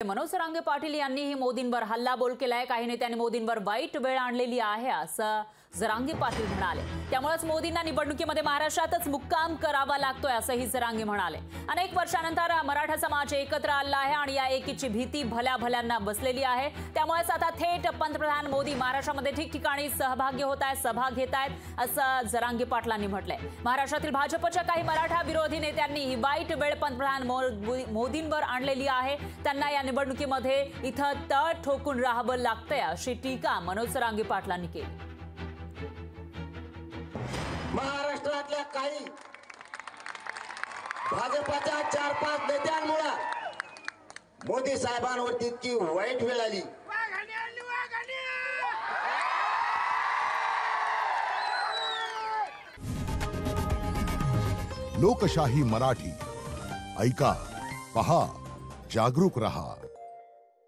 मनोज जरांगे पाटील यांनीही मोदींवर हल्लाबोल केलाय। काही नेत्यांनी मोदींवर वाईट वेळ आणलेली आहे असं जरांगे पाटील म्हणाले। त्यामुळेच मोदींना निवडणुकीमध्ये महाराष्ट्रातच मुक्काम करावा लागतोय असंही जरांगे म्हणाले। अनेक वर्षानंतर मराठा समाज एकत्र आला आहे आणि या एकीची भीती भल्या भल्यांना बसलेली आहे। त्यामुळेच आता थेट पंतप्रधान मोदी महाराष्ट्रामध्ये ठिकठिकाणी सहभागी होत आहेत, सभा घेत आहेत असं जरांगे पाटलांनी म्हटलंय। महाराष्ट्रातील भाजपच्या काही मराठा विरोधी नेत्यांनी ही वाईट वेळ पंतप्रधान मोदींवर आणलेली आहे। त्यांना या निवडणुकीमध्ये इथं तळ ठोकून राहावं लागतंय अशी टीका मनोज जरांगे पाटलांनी केली। महाराष्ट्रातल्या काही भाजपच्या 4-5 नेत्यांमुळे मोदी साहेबांवरती इतकी वाईट वेळ आली। लोकशाही मराठी ऐका, पहा, जागरूक रहा।